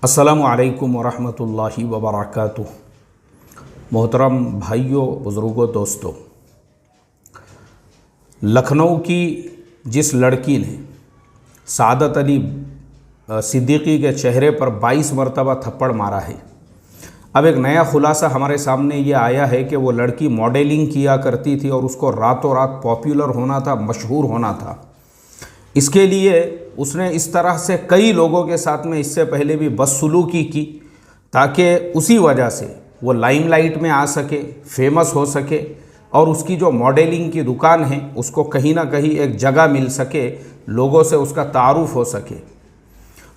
अस्सलामुअलैकुम वरहमतुल्लाहि वबरकातुह। मोहतरम भाइयों, बुज़ुर्गों, दोस्तों, लखनऊ की जिस लड़की ने सादत अली सिद्दीकी के चेहरे पर 22 मरतबा थप्पड़ मारा है, अब एक नया खुलासा हमारे सामने ये आया है कि वो लड़की मॉडलिंग किया करती थी और उसको रातों रात पॉपुलर होना था, मशहूर होना था। इसके लिए उसने इस तरह से कई लोगों के साथ में इससे पहले भी बदसलूकी की ताकि उसी वजह से वो लाइमलाइट में आ सके, फेमस हो सके और उसकी जो मॉडलिंग की दुकान है उसको कहीं ना कहीं एक जगह मिल सके, लोगों से उसका तारुफ हो सके।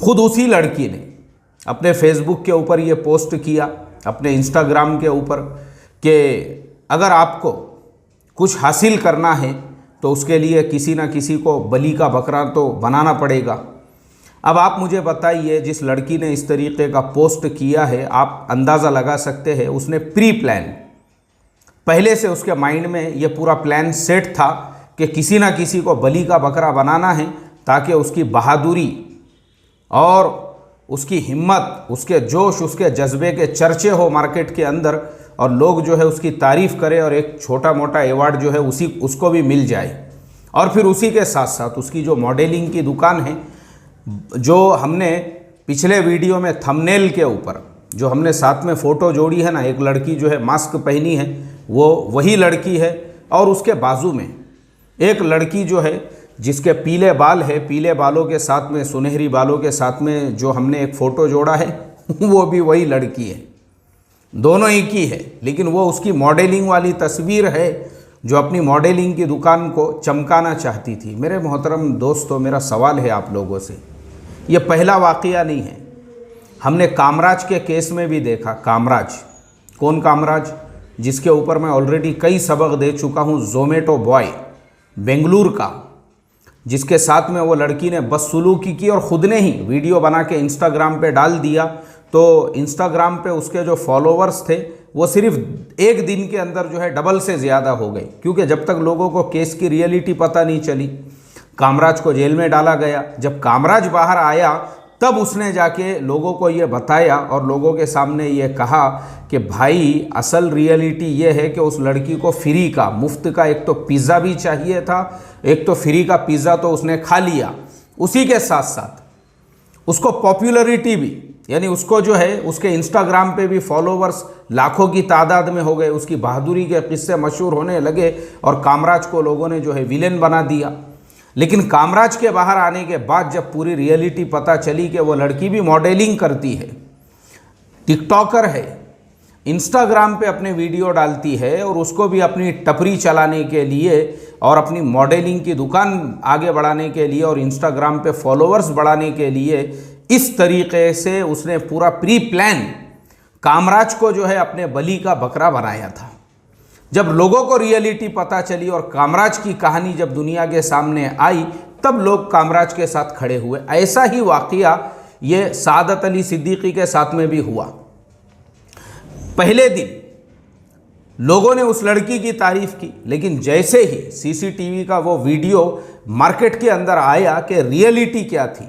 ख़ुद उसी लड़की ने अपने फेसबुक के ऊपर ये पोस्ट किया, अपने इंस्टाग्राम के ऊपर, कि अगर आपको कुछ हासिल करना है तो उसके लिए किसी ना किसी को बलि का बकरा तो बनाना पड़ेगा। अब आप मुझे बताइए, जिस लड़की ने इस तरीके का पोस्ट किया है, आप अंदाज़ा लगा सकते हैं उसने प्री प्लान, पहले से उसके माइंड में ये पूरा प्लान सेट था कि किसी ना किसी को बलि का बकरा बनाना है ताकि उसकी बहादुरी और उसकी हिम्मत, उसके जोश, उसके जज्बे के चर्चे हो मार्केट के अंदर और लोग जो है उसकी तारीफ़ करें और एक छोटा मोटा अवार्ड जो है उसको भी मिल जाए। और फिर उसी के साथ साथ उसकी जो मॉडलिंग की दुकान है, जो हमने पिछले वीडियो में थंबनेल के ऊपर जो हमने साथ में फ़ोटो जोड़ी है ना, एक लड़की जो है मास्क पहनी है, वो वही लड़की है और उसके बाजू में एक लड़की जो है जिसके पीले बाल है, पीले बालों के साथ में सुनहरी बालों के साथ में जो हमने एक फ़ोटो जोड़ा है वो भी वही लड़की है, दोनों एक ही है। लेकिन वो उसकी मॉडलिंग वाली तस्वीर है जो अपनी मॉडलिंग की दुकान को चमकाना चाहती थी। मेरे मोहतरम दोस्तों, मेरा सवाल है आप लोगों से, ये पहला वाक़या नहीं है। हमने कामराज के केस में भी देखा। कामराज, कौन कामराज? जिसके ऊपर मैं ऑलरेडी कई सबक दे चुका हूँ। ज़ोमैटो बॉय बेंगलुरु का, जिसके साथ में वो लड़की ने बदसलूकी की और ख़ुद ने ही वीडियो बना के इंस्टाग्राम पे डाल दिया। तो इंस्टाग्राम पे उसके जो फॉलोवर्स थे वो सिर्फ एक दिन के अंदर जो है डबल से ज़्यादा हो गए, क्योंकि जब तक लोगों को केस की रियलिटी पता नहीं चली, कामराज को जेल में डाला गया। जब कामराज बाहर आया तब उसने जाके लोगों को ये बताया और लोगों के सामने ये कहा कि भाई असल रियलिटी ये है कि उस लड़की को फ्री का, मुफ्त का एक तो पिज़्ज़ा भी चाहिए था, एक तो फ्री का पिज़्ज़ा तो उसने खा लिया, उसी के साथ साथ उसको पॉपुलरिटी भी, यानी उसको जो है उसके इंस्टाग्राम पे भी फॉलोवर्स लाखों की तादाद में हो गए, उसकी बहादुरी के किस्से मशहूर होने लगे और कामराज को लोगों ने जो है विलेन बना दिया। लेकिन कामराज के बाहर आने के बाद जब पूरी रियलिटी पता चली कि वो लड़की भी मॉडलिंग करती है, टिकटॉकर है, इंस्टाग्राम पे अपने वीडियो डालती है और उसको भी अपनी टपरी चलाने के लिए और अपनी मॉडलिंग की दुकान आगे बढ़ाने के लिए और इंस्टाग्राम पे फॉलोअर्स बढ़ाने के लिए इस तरीके से उसने पूरा प्री प्लान कामराज को जो है अपने बलि का बकरा बनाया था। जब लोगों को रियलिटी पता चली और कामराज की कहानी जब दुनिया के सामने आई, तब लोग कामराज के साथ खड़े हुए। ऐसा ही वाक़या ये सादत अली सिद्दीकी के साथ में भी हुआ। पहले दिन लोगों ने उस लड़की की तारीफ़ की, लेकिन जैसे ही सीसीटीवी का वो वीडियो मार्केट के अंदर आया कि रियलिटी क्या थी,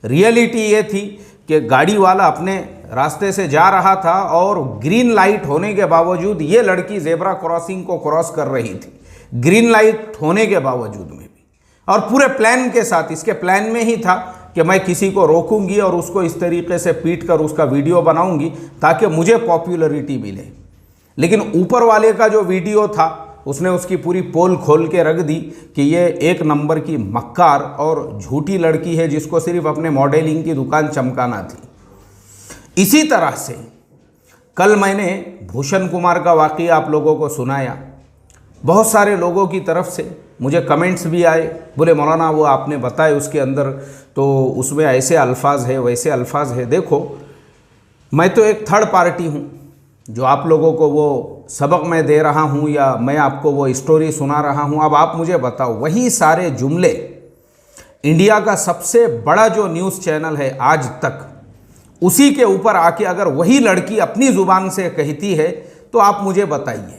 रियलिटी ये थी कि गाड़ी वाला अपने रास्ते से जा रहा था और ग्रीन लाइट होने के बावजूद ये लड़की ज़ेब्रा क्रॉसिंग को क्रॉस कर रही थी, ग्रीन लाइट होने के बावजूद में भी, और पूरे प्लान के साथ। इसके प्लान में ही था कि मैं किसी को रोकूंगी और उसको इस तरीके से पीट कर उसका वीडियो बनाऊंगी ताकि मुझे पॉपुलरिटी मिले। लेकिन ऊपर वाले का जो वीडियो था उसने उसकी पूरी पोल खोल के रख दी कि ये एक नंबर की मक्कार और झूठी लड़की है जिसको सिर्फ अपने मॉडलिंग की दुकान चमकाना थी। इसी तरह से कल मैंने भूषण कुमार का वाक़या आप लोगों को सुनाया। बहुत सारे लोगों की तरफ से मुझे कमेंट्स भी आए, बोले मौलाना वो आपने बताए उसके अंदर तो उसमें ऐसे अल्फाज है, वैसे अल्फाज है। देखो, मैं तो एक थर्ड पार्टी हूँ, जो आप लोगों को वो सबक मैं दे रहा हूँ या मैं आपको वो स्टोरी सुना रहा हूँ। अब आप मुझे बताओ, वही सारे जुमले इंडिया का सबसे बड़ा जो न्यूज़ चैनल है आज तक, उसी के ऊपर आके अगर वही लड़की अपनी ज़ुबान से कहती है तो आप मुझे बताइए।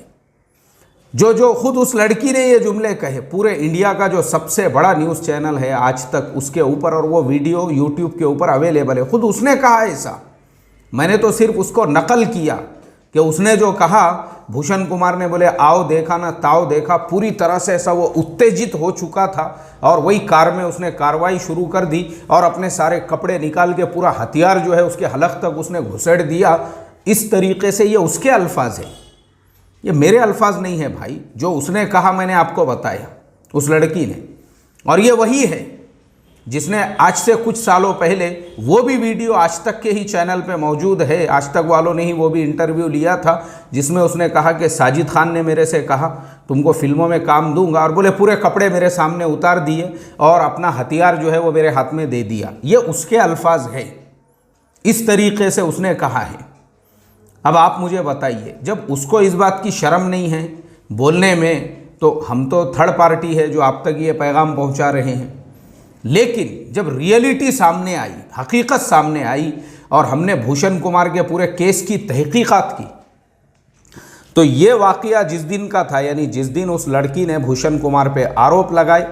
जो खुद उस लड़की ने ये जुमले कहे, पूरे इंडिया का जो सबसे बड़ा न्यूज़ चैनल है आज तक, उसके ऊपर, और वो वीडियो यूट्यूब के ऊपर अवेलेबल है, खुद उसने कहा ऐसा। मैंने तो सिर्फ उसको नकल किया कि उसने जो कहा, भूषण कुमार ने बोले आओ देखा ना ताओ देखा, पूरी तरह से ऐसा वो उत्तेजित हो चुका था और वही कार में उसने कार्रवाई शुरू कर दी और अपने सारे कपड़े निकाल के पूरा हथियार जो है उसके हलक तक उसने घुसेड़ दिया। इस तरीके से ये उसके अल्फाज है, ये मेरे अल्फाज नहीं है भाई। जो उसने कहा मैंने आपको बताया, उस लड़की ने, और ये वही है जिसने आज से कुछ सालों पहले, वो भी वीडियो आज तक के ही चैनल पे मौजूद है, आज तक वालों ने ही वो भी इंटरव्यू लिया था, जिसमें उसने कहा कि साजिद खान ने मेरे से कहा तुमको फिल्मों में काम दूंगा, और बोले पूरे कपड़े मेरे सामने उतार दिए और अपना हथियार जो है वो मेरे हाथ में दे दिया। ये उसके अल्फाज है, इस तरीके से उसने कहा है। अब आप मुझे बताइए, जब उसको इस बात की शर्म नहीं है बोलने में, तो हम तो थर्ड पार्टी है जो आप तक ये पैगाम पहुंचा रहे हैं। लेकिन जब रियलिटी सामने आई, हकीकत सामने आई, और हमने भूषण कुमार के पूरे केस की तहकीकात की, तो ये वाक़या जिस दिन का था, यानी जिस दिन उस लड़की ने भूषण कुमार पे आरोप लगाए,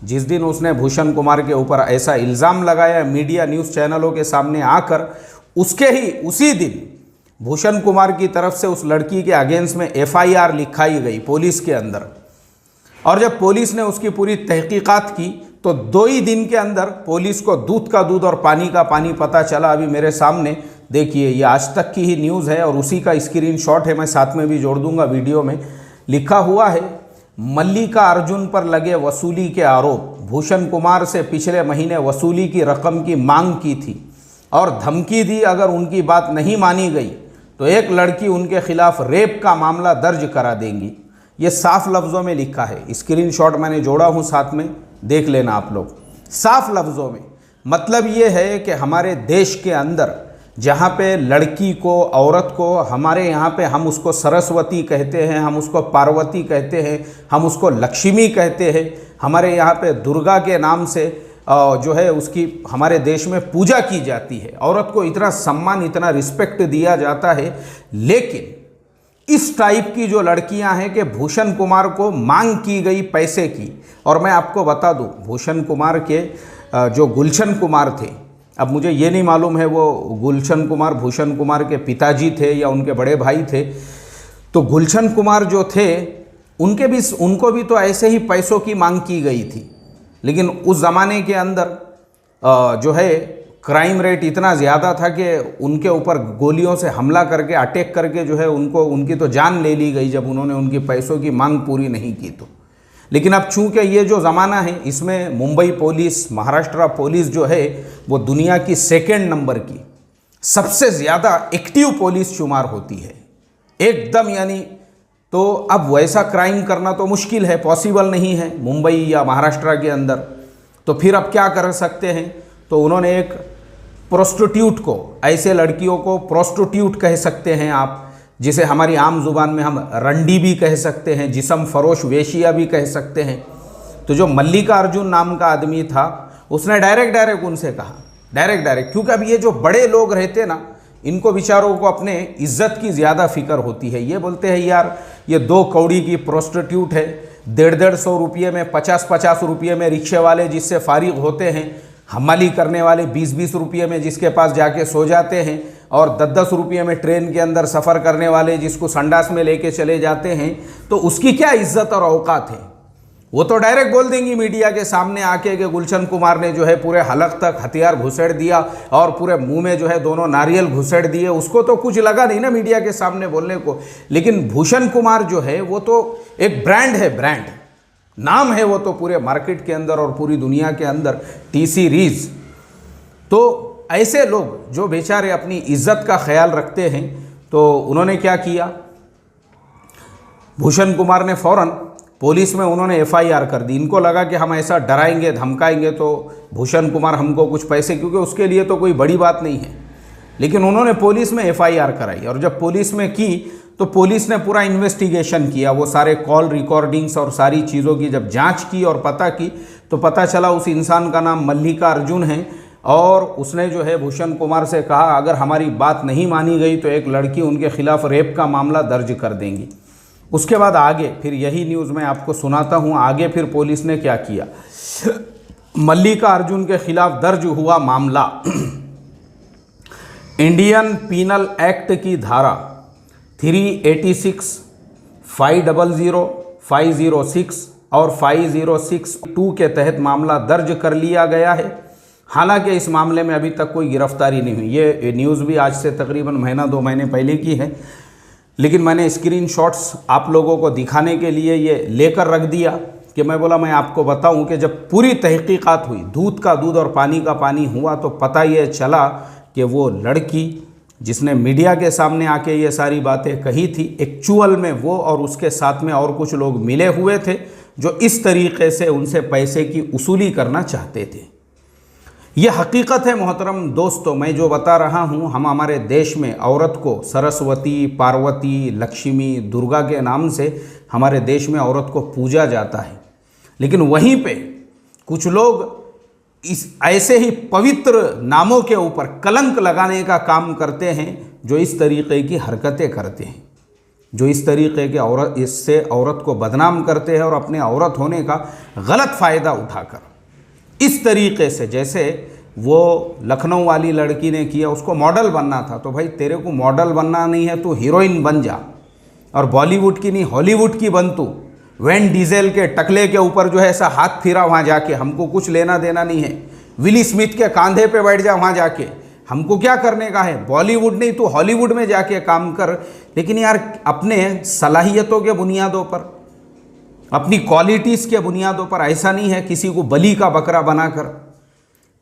जिस दिन उसने भूषण कुमार के ऊपर ऐसा इल्ज़ाम लगाया मीडिया न्यूज़ चैनलों के सामने आकर, उसके ही उसी दिन भूषण कुमार की तरफ से उस लड़की के अगेंस्ट में FIR लिखाई गई पुलिस के अंदर। और जब पुलिस ने उसकी पूरी तहकीकात की तो 2 ही दिन के अंदर पुलिस को दूध का दूध और पानी का पानी पता चला। अभी मेरे सामने देखिए, ये आज तक की ही न्यूज़ है और उसी का स्क्रीनशॉट है, मैं साथ में भी जोड़ दूंगा वीडियो में। लिखा हुआ है, मल्लिका अर्जुन पर लगे वसूली के आरोप, भूषण कुमार से पिछले महीने वसूली की रकम की मांग की थी और धमकी दी अगर उनकी बात नहीं मानी गई तो एक लड़की उनके खिलाफ रेप का मामला दर्ज करा देंगी। ये साफ लफ्ज़ों में लिखा है, स्क्रीनशॉट मैंने जोड़ा हूँ, साथ में देख लेना आप लोग। साफ लफ्ज़ों में मतलब ये है कि हमारे देश के अंदर जहाँ पे लड़की को, औरत को, हमारे यहाँ पे हम उसको सरस्वती कहते हैं, हम उसको पार्वती कहते हैं, हम उसको लक्ष्मी कहते हैं, हमारे यहाँ पे दुर्गा के नाम से जो है उसकी हमारे देश में पूजा की जाती है, औरत को इतना सम्मान, इतना रिस्पेक्ट दिया जाता है। लेकिन इस टाइप की जो लड़कियां हैं कि भूषण कुमार को मांग की गई पैसे की, और मैं आपको बता दूं, भूषण कुमार के जो गुलशन कुमार थे, अब मुझे ये नहीं मालूम है वो गुलशन कुमार भूषण कुमार के पिताजी थे या उनके बड़े भाई थे, तो गुलशन कुमार जो थे उनको भी तो ऐसे ही पैसों की मांग की गई थी। लेकिन उस ज़माने के अंदर जो है क्राइम रेट इतना ज़्यादा था कि उनके ऊपर गोलियों से हमला करके, अटैक करके जो है उनकी तो जान ले ली गई जब उन्होंने उनकी पैसों की मांग पूरी नहीं की तो। लेकिन अब चूंकि ये जो ज़माना है, इसमें मुंबई पुलिस, महाराष्ट्र पुलिस जो है वो दुनिया की 2nd नंबर की सबसे ज़्यादा एक्टिव पुलिस शुमार होती है एकदम, यानी तो अब वैसा क्राइम करना तो मुश्किल है, पॉसिबल नहीं है मुंबई या महाराष्ट्र के अंदर। तो फिर अब क्या कर सकते हैं, तो उन्होंने एक प्रोस्टिट्यूट को, ऐसे लड़कियों को प्रोस्टिट्यूट कह सकते हैं आप, जिसे हमारी आम जुबान में हम रंडी भी कह सकते हैं, जिस्म फरोश वेशिया भी कह सकते हैं। तो जो मल्लिका अर्जुन नाम का आदमी था, उसने डायरेक्ट उनसे कहा, डायरेक्ट, क्योंकि अब ये जो बड़े लोग रहते ना, इनको बेचारों को अपने इज्जत की ज़्यादा फिक्र होती है। ये बोलते हैं यार ये 2 कौड़ी की प्रोस्टिट्यूट है, 150-150 रुपये में, 50-50 रुपये में रिक्शे वाले जिससे फारिग होते हैं, हमाली करने वाले 20-20 रुपये में जिसके पास जाके सो जाते हैं, और 10-10 रुपये में ट्रेन के अंदर सफ़र करने वाले जिसको संडास में लेके चले जाते हैं, तो उसकी क्या इज्जत और औकात है। वो तो डायरेक्ट बोल देंगी मीडिया के सामने आके कि गुलशन कुमार ने जो है पूरे हलक तक हथियार घुसेड़ दिया और पूरे मुंह में जो है दोनों नारियल घुसेड़ दिए। उसको तो कुछ लगा नहीं ना मीडिया के सामने बोलने को। लेकिन भूषण कुमार जो है वो तो एक ब्रांड है, ब्रांड नाम है वो तो पूरे मार्केट के अंदर और पूरी दुनिया के अंदर, TC रीज। तो ऐसे लोग जो बेचारे अपनी इज्जत का ख्याल रखते हैं, तो उन्होंने क्या किया, भूषण कुमार ने फ़ौरन पुलिस में उन्होंने FIR कर दी। इनको लगा कि हम ऐसा डराएंगे धमकाएंगे तो भूषण कुमार हमको कुछ पैसे, क्योंकि उसके लिए तो कोई बड़ी बात नहीं है। लेकिन उन्होंने पुलिस में FIR कराई, और जब पुलिस में की तो पुलिस ने पूरा इन्वेस्टिगेशन किया, वो सारे कॉल रिकॉर्डिंग्स और सारी चीज़ों की जब जांच की और पता की, तो पता चला उस इंसान का नाम मल्लिका अर्जुन है, और उसने जो है भूषण कुमार से कहा अगर हमारी बात नहीं मानी गई तो एक लड़की उनके खिलाफ रेप का मामला दर्ज कर देंगी। उसके बाद आगे फिर यही न्यूज़ मैं आपको सुनाता हूँ, आगे फिर पुलिस ने क्या किया। मल्लिका अर्जुन के खिलाफ दर्ज हुआ मामला। इंडियन पीनल एक्ट की धारा 386, 500, 506 और 5062 के तहत मामला दर्ज कर लिया गया है। हालांकि इस मामले में अभी तक कोई गिरफ्तारी नहीं हुई। ये न्यूज़ भी आज से तकरीबन महीना 2 महीने पहले की है, लेकिन मैंने स्क्रीनशॉट्स आप लोगों को दिखाने के लिए ये लेकर रख दिया कि मैं बोला मैं आपको बताऊं कि जब पूरी तहकीकात हुई, दूध का दूध और पानी का पानी हुआ, तो पता ये चला कि वो लड़की जिसने मीडिया के सामने आके ये सारी बातें कही थी, एक्चुअल में वो और उसके साथ में और कुछ लोग मिले हुए थे जो इस तरीके से उनसे पैसे की वसूली करना चाहते थे। ये हकीकत है मोहतरम दोस्तों। मैं जो बता रहा हूँ, हम हमारे देश में औरत को सरस्वती, पार्वती, लक्ष्मी, दुर्गा के नाम से हमारे देश में औरत को पूजा जाता है, लेकिन वहीं पे कुछ लोग इस ऐसे ही पवित्र नामों के ऊपर कलंक लगाने का काम करते हैं, जो इस तरीके की हरकतें करते हैं, जो इस तरीके के इससे औरत को बदनाम करते हैं और अपने औरत होने का गलत फ़ायदा उठाकर इस तरीके से, जैसे वो लखनऊ वाली लड़की ने किया, उसको मॉडल बनना था, तो भाई तेरे को मॉडल बनना नहीं है, तू हीरोइन बन जा, और बॉलीवुड की नहीं हॉलीवुड की बन तू। वैन डीजल के टकले के ऊपर जो है ऐसा हाथ फिरा वहाँ जाके, हमको कुछ लेना देना नहीं है। विली स्मिथ के कांधे पे बैठ जा वहाँ जाके, हमको क्या करने का है। बॉलीवुड नहीं, तू हॉलीवुड में जाके काम कर, लेकिन यार अपने सलाहियतों के बुनियादों पर, अपनी क्वालिटीज़ के बुनियादों पर। ऐसा नहीं है किसी को बलि का बकरा बनाकर।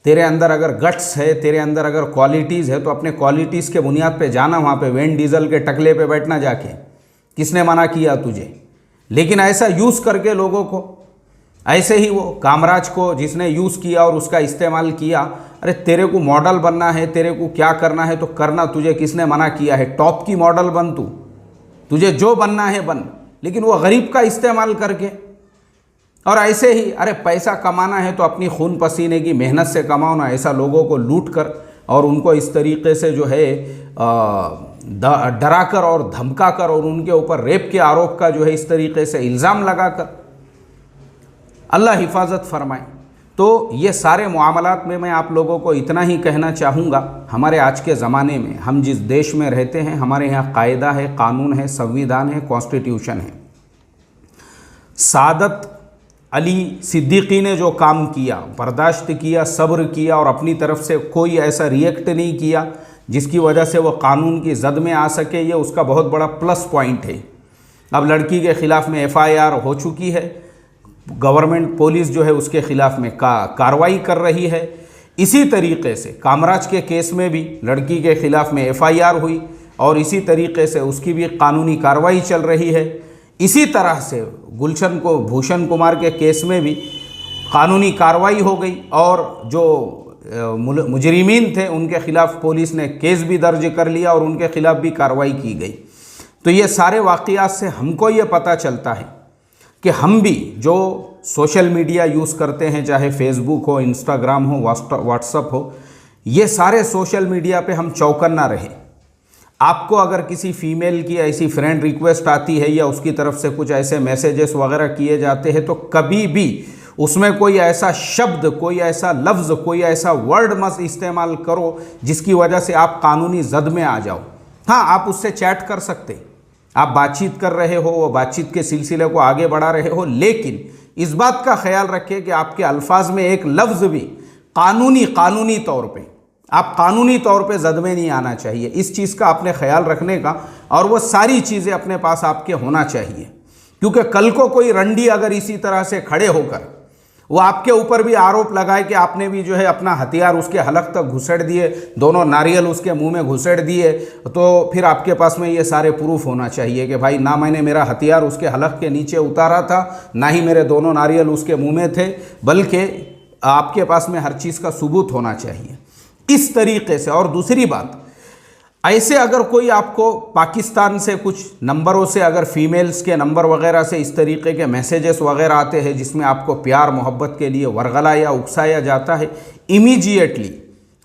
तेरे अंदर अगर गट्स है, तेरे अंदर अगर क्वालिटीज़ है, तो अपने क्वालिटीज़ के बुनियाद पे जाना वहाँ पे, वैन डीजल के टकले पे बैठना जाके। किसने मना किया तुझे? लेकिन ऐसा यूज़ करके लोगों को, ऐसे ही वो कामराज को जिसने यूज़ किया और उसका इस्तेमाल किया, अरे तेरे को मॉडल बनना है, तेरे को क्या करना है तो करना, तुझे किसने मना किया है? टॉप की मॉडल बन तू, तुझे जो बनना है बन, लेकिन वो गरीब का इस्तेमाल करके। और ऐसे ही अरे पैसा कमाना है तो अपनी खून पसीने की मेहनत से कमाओ ना, ऐसा लोगों को लूट कर और उनको इस तरीके से जो है डरा कर और धमका कर और उनके ऊपर रेप के आरोप का जो है इस तरीके से इल्ज़ाम लगाकर, अल्लाह हिफाजत फरमाए। तो ये सारे मामलात में मैं आप लोगों को इतना ही कहना चाहूँगा, हमारे आज के ज़माने में हम जिस देश में रहते हैं, हमारे यहाँ कायदा है, कानून है, संविधान है, कॉन्स्टिट्यूशन है। सादत अली सिद्दीकी ने जो काम किया, बर्दाश्त किया, सब्र किया और अपनी तरफ से कोई ऐसा रिएक्ट नहीं किया जिसकी वजह से वो कानून की जद में आ सके, ये उसका बहुत बड़ा प्लस पॉइंट है। अब लड़की के ख़िलाफ़ में FIR हो चुकी है, गवर्नमेंट पुलिस जो है उसके ख़िलाफ़ में कार्रवाई कर रही है। इसी तरीके से कामराज के केस में भी लड़की के ख़िलाफ़ में FIR हुई और इसी तरीके से उसकी भी कानूनी कार्रवाई चल रही है। इसी तरह से भूषण कुमार के केस में भी कानूनी कार्रवाई हो गई और जो मुजरिमीन थे उनके ख़िलाफ़ पुलिस ने केस भी दर्ज कर लिया और उनके ख़िलाफ़ भी कार्रवाई की गई। तो ये सारे वाक़यात से हमको ये पता चलता है कि हम भी जो सोशल मीडिया यूज़ करते हैं, चाहे फेसबुक हो, इंस्टाग्राम हो, व्हाट्सअप हो, ये सारे सोशल मीडिया पे हम चौकन्ना रहें। आपको अगर किसी फ़ीमेल की ऐसी फ्रेंड रिक्वेस्ट आती है या उसकी तरफ से कुछ ऐसे मैसेजेस वगैरह किए जाते हैं, तो कभी भी उसमें कोई ऐसा शब्द, कोई ऐसा लफ्ज़, कोई ऐसा वर्ड मत इस्तेमाल करो जिसकी वजह से आप कानूनी जद में आ जाओ। हाँ, आप उससे चैट कर सकते, आप बातचीत कर रहे हो, वो बातचीत के सिलसिले को आगे बढ़ा रहे हो, लेकिन इस बात का ख्याल रखें कि आपके अल्फाज में एक लफ्ज़ भी कानूनी तौर पे, आप कानूनी तौर पे जद में नहीं आना चाहिए। इस चीज़ का आपने ख्याल रखने का, और वो सारी चीज़ें अपने पास आपके होना चाहिए, क्योंकि कल को कोई रंडी अगर इसी तरह से खड़े होकर वो आपके ऊपर भी आरोप लगाए कि आपने भी जो है अपना हथियार उसके हलक तक घुसेड़ दिए, दोनों नारियल उसके मुंह में घुसेड़ दिए, तो फिर आपके पास में ये सारे प्रूफ होना चाहिए कि भाई ना मैंने मेरा हथियार उसके हलक के नीचे उतारा था, ना ही मेरे दोनों नारियल उसके मुंह में थे, बल्कि आपके पास में हर चीज़ का सबूत होना चाहिए इस तरीके से। और दूसरी बात, ऐसे अगर कोई आपको पाकिस्तान से कुछ नंबरों से, अगर फीमेल्स के नंबर वगैरह से इस तरीके के मैसेजेस वगैरह आते हैं जिसमें आपको प्यार मोहब्बत के लिए वरगला या उकसाया जाता है, इमीडिएटली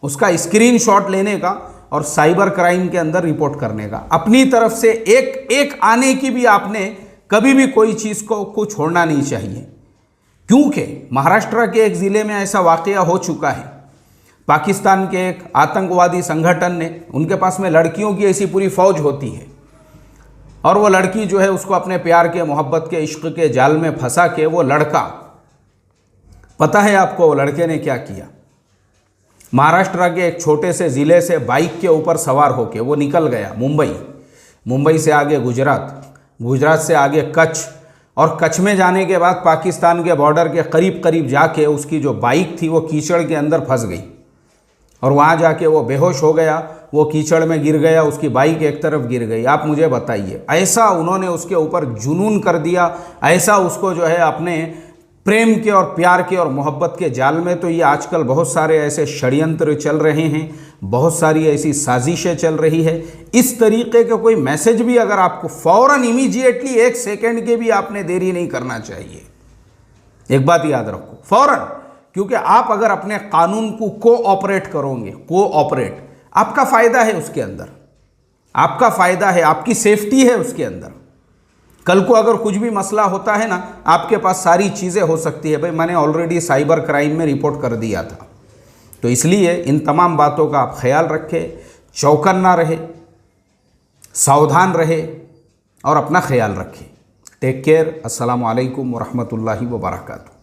उसका स्क्रीनशॉट लेने का और साइबर क्राइम के अंदर रिपोर्ट करने का। अपनी तरफ से एक आने की भी आपने कभी भी कोई चीज़ को छोड़ना नहीं चाहिए, क्योंकि महाराष्ट्र के एक ज़िले में ऐसा वाक़या हो चुका है। पाकिस्तान के एक आतंकवादी संगठन ने, उनके पास में लड़कियों की ऐसी पूरी फ़ौज होती है, और वो लड़की जो है उसको अपने प्यार के, मोहब्बत के, इश्क के जाल में फंसा के वो लड़का, पता है आपको वो लड़के ने क्या किया? महाराष्ट्र के एक छोटे से ज़िले से बाइक के ऊपर सवार होके वो निकल गया मुंबई से आगे गुजरात से आगे कच्छ, और कच्छ में जाने के बाद पाकिस्तान के बॉर्डर के करीब करीब जाके उसकी जो बाइक थी वो कीचड़ के अंदर फंस गई, और वहाँ जाके वो बेहोश हो गया, वो कीचड़ में गिर गया, उसकी बाइक एक तरफ गिर गई। आप मुझे बताइए, ऐसा उन्होंने उसके ऊपर जुनून कर दिया, ऐसा उसको जो है अपने प्रेम के और प्यार के और मोहब्बत के जाल में। तो ये आजकल बहुत सारे ऐसे षड्यंत्र चल रहे हैं, बहुत सारी ऐसी साजिशें चल रही है। इस तरीके के कोई मैसेज भी अगर आपको फ़ौरन इमीडिएटली 1 सेकेंड के भी आपने देरी नहीं करना चाहिए। एक बात याद रखो, फ़ौरन, क्योंकि आप अगर अपने कानून को कोऑपरेट करोगे, आपका फ़ायदा है उसके अंदर, आपका फ़ायदा है, आपकी सेफ्टी है उसके अंदर। कल को अगर कुछ भी मसला होता है ना, आपके पास सारी चीज़ें हो सकती है। भाई मैंने ऑलरेडी साइबर क्राइम में रिपोर्ट कर दिया था। तो इसलिए इन तमाम बातों का आप ख्याल रखें, चौकन्ना रहे, सावधान रहे और अपना ख्याल रखें। Take care. अस्सलामु अलैकुम वरहमतुल्लाहि वबरकातुहू।